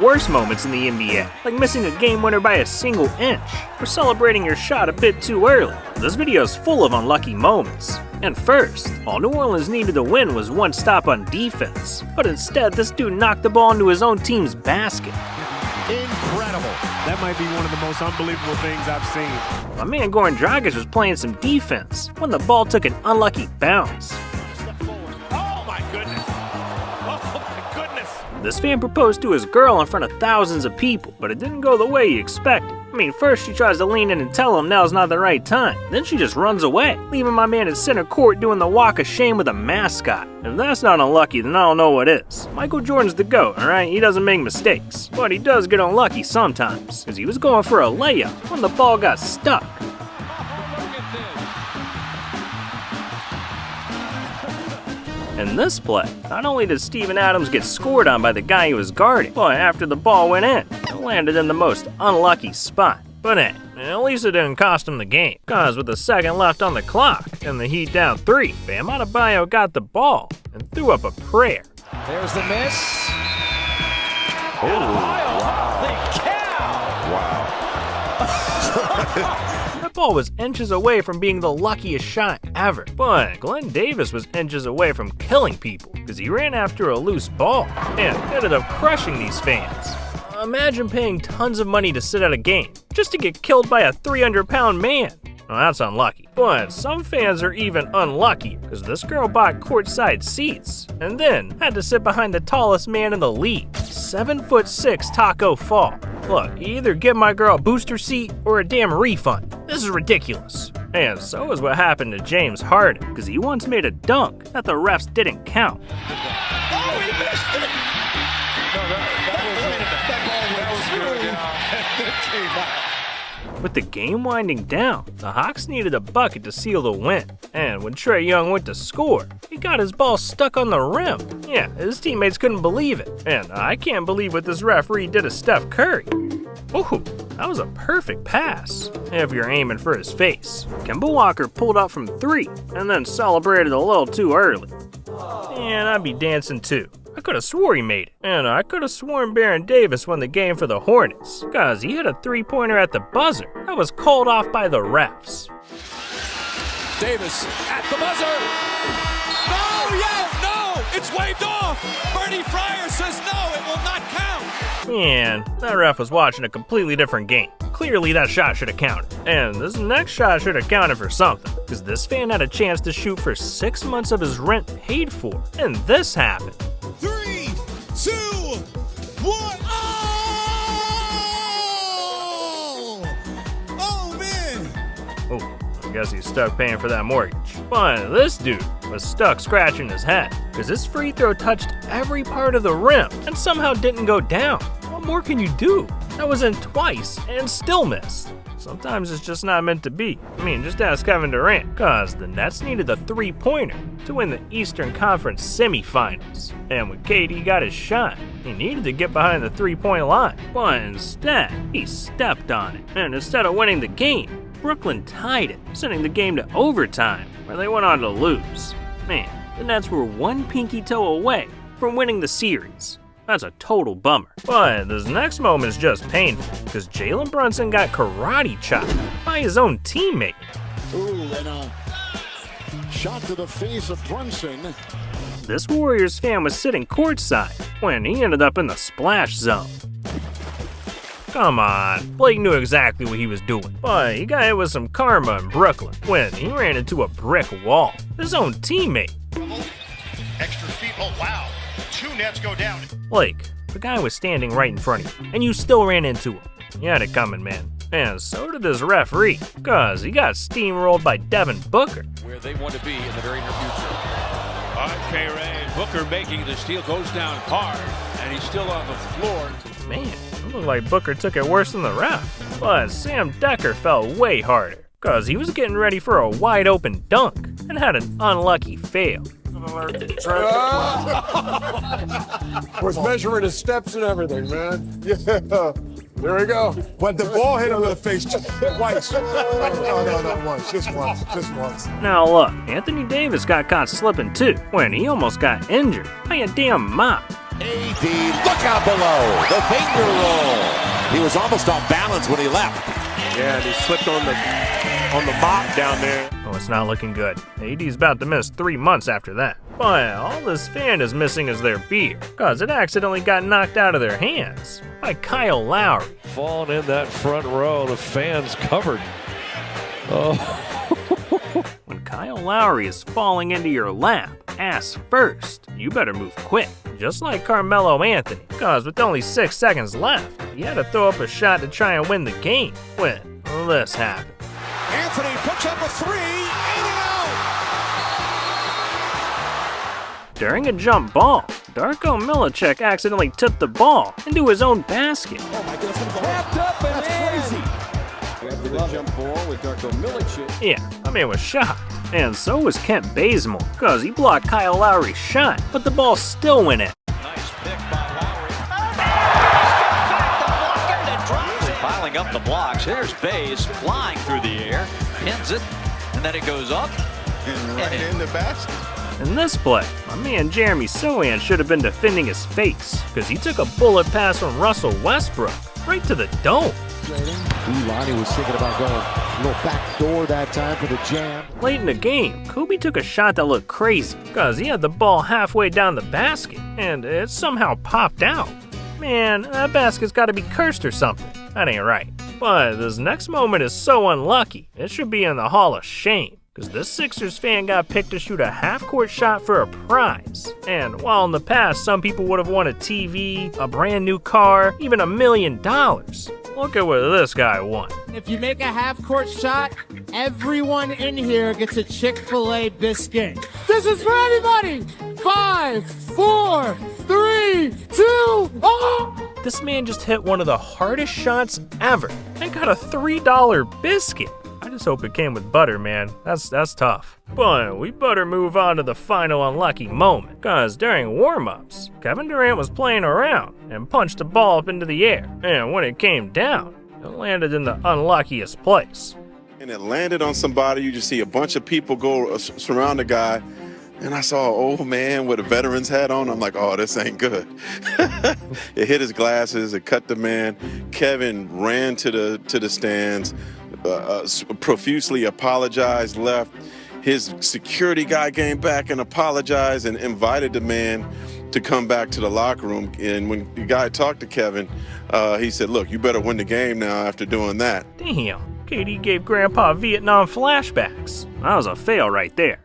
Worst moments in the NBA, like missing a game winner by a single inch, or celebrating your shot a bit too early. This video is full of unlucky moments. And first, all New Orleans needed to win was one stop on defense, but instead this dude knocked the ball into his own team's basket. Incredible. That might be one of the most unbelievable things I've seen. My man Goran Dragic was playing some defense when the ball took an unlucky bounce. Oh my goodness. Oh my goodness. This fan proposed to his girl in front of thousands of people, but it didn't go the way he expected. I mean, first she tries to lean in and tell him now's not the right time. Then she just runs away, leaving my man in center court doing the walk of shame with a mascot. If that's not unlucky, then I don't know what is. Michael Jordan's the GOAT, alright? He doesn't make mistakes. But he does get unlucky sometimes, because he was going for a layup when the ball got stuck. In this play, not only did Steven Adams get scored on by the guy he was guarding, but after the ball went in, it landed in the most unlucky spot. But hey, at least it didn't cost him the game, cause with a second left on the clock and the Heat down 3, Bam Adebayo got the ball and threw up a prayer. There's the miss. Oh, wow. Holy cow! Wow. That ball was inches away from being the luckiest shot ever, but Glenn Davis was inches away from killing people because he ran after a loose ball and ended up crushing these fans. Imagine paying tons of money to sit at a game just to get killed by a 300-pound man. Well, that's unlucky. But some fans are even unluckier because this girl bought courtside seats and then had to sit behind the tallest man in the league, 7'6" Taco Fall. Look, you either give my girl a booster seat or a damn refund. This is ridiculous. And so is what happened to James Harden, because he once made a dunk that the refs didn't count. Oh, he missed it! No, that was good. It came out. With the game winding down, the Hawks needed a bucket to seal the win. And when Trae Young went to score, he got his ball stuck on the rim. Yeah, his teammates couldn't believe it. And I can't believe what this referee did to Steph Curry. Ooh, that was a perfect pass, if you're aiming for his face. Kemba Walker pulled up from 3 and then celebrated a little too early. And I'd be dancing too. I could have swore he made it. And I could have sworn Baron Davis won the game for the Hornets, cause he hit a 3-pointer at the buzzer that was called off by the refs. Davis at the buzzer. No, yes, no, it's waved off. Bernie Fryer says no, it will not count. And that ref was watching a completely different game. Clearly that shot should have counted. And this next shot should have counted for something, because this fan had a chance to shoot for 6 months of his rent paid for. And this happened. 3, 2, 1. Oh, man. Oh, I guess he's stuck paying for that mortgage. But this dude was stuck scratching his head, because his free throw touched every part of the rim and somehow didn't go down. What more can you do? That was in twice and still missed. Sometimes it's just not meant to be. I mean, just ask Kevin Durant, cause the Nets needed a 3-pointer to win the Eastern Conference semifinals. And when KD got his shot, he needed to get behind the 3-point line. But instead, he stepped on it. And instead of winning the game, Brooklyn tied it, sending the game to overtime, where they went on to lose. Man, the Nets were one pinky toe away from winning the series. That's a total bummer. But this next moment is just painful, because Jalen Brunson got karate chopped by his own teammate. Ooh, and a shot to the face of Brunson. This Warriors fan was sitting courtside when he ended up in the splash zone. Come on, Blake knew exactly what he was doing, but he got hit with some karma in Brooklyn when he ran into a brick wall. His own teammate. Extra feet, oh wow. 2 Nets go down. Blake, the guy was standing right in front of you, and you still ran into him. You had it coming, man. And so did this referee, cause he got steamrolled by Devin Booker. Where they want to be in the very near future. K-Ray, Booker making the steal, goes down hard, and he's still on the floor. Man, it looked like Booker took it worse than the ref. But Sam Decker fell way harder, cause he was getting ready for a wide open dunk and had an unlucky fail. Was measuring his steps and everything, man. Yeah, there we go. But the ball hit him in the face twice. No, not once. Just once. Now look, Anthony Davis got caught slipping too when he almost got injured by a damn mop. AD, look out below, the finger roll. He was almost off balance when he left. Yeah, and he slipped on the mop down there. Oh, it's not looking good. AD's about to miss 3 months after that. But all this fan is missing is their beer, cause it accidentally got knocked out of their hands by Kyle Lowry. Falling in that front row, the fans covered. Oh. When Kyle Lowry is falling into your lap, ass first, you better move quick. Just like Carmelo Anthony, cause with only 6 seconds left, he had to throw up a shot to try and win the game when this happened. Anthony puts up a three, in and out. During a jump ball, Darko Milicic accidentally tipped the ball into his own basket. Wrapped up and easy. After the jump ball with Darko Milicic. Yeah, I mean, was shocked. And so was Kent Bazemore, cause he blocked Kyle Lowry's shot, but the ball still went in. Nice pick by Lowry. Piling up the blocks. There's Baze flying through the air, pins it, and then it goes up And right in the basket. In this play, my man Jeremy Sohan should have been defending his face, cause he took a bullet pass from Russell Westbrook right to the dome. Lonnie was thinking about going a little back door that time for the jam. Late in the game, Kobe took a shot that looked crazy, cause he had the ball halfway down the basket, and it somehow popped out. Man, that basket's gotta be cursed or something. That ain't right. But this next moment is so unlucky, it should be in the Hall of Shame. Cause this Sixers fan got picked to shoot a half-court shot for a prize. And while in the past some people would have won a TV, a brand new car, even $1 million, look at what this guy won. If you make a half-court shot, everyone in here gets a Chick-fil-A biscuit. This is for anybody! 5, 4, 3, 2, oh! This man just hit one of the hardest shots ever and got a $3 biscuit. I just hope it came with butter, man. That's tough. But we better move on to the final unlucky moment, cause during warm-ups, Kevin Durant was playing around and punched the ball up into the air, and when it came down, it landed in the unluckiest place. And it landed on somebody. You just see a bunch of people go surround the guy, and I saw an old man with a veteran's hat on. I'm like, oh, this ain't good. It hit his glasses, it cut the man. Kevin ran to the stands, profusely apologized, left. His security guy came back and apologized and invited the man to come back to the locker room. And when the guy talked to Kevin, he said, look, you better win the game now after doing that. Damn, KD gave Grandpa Vietnam flashbacks. That was a fail right there.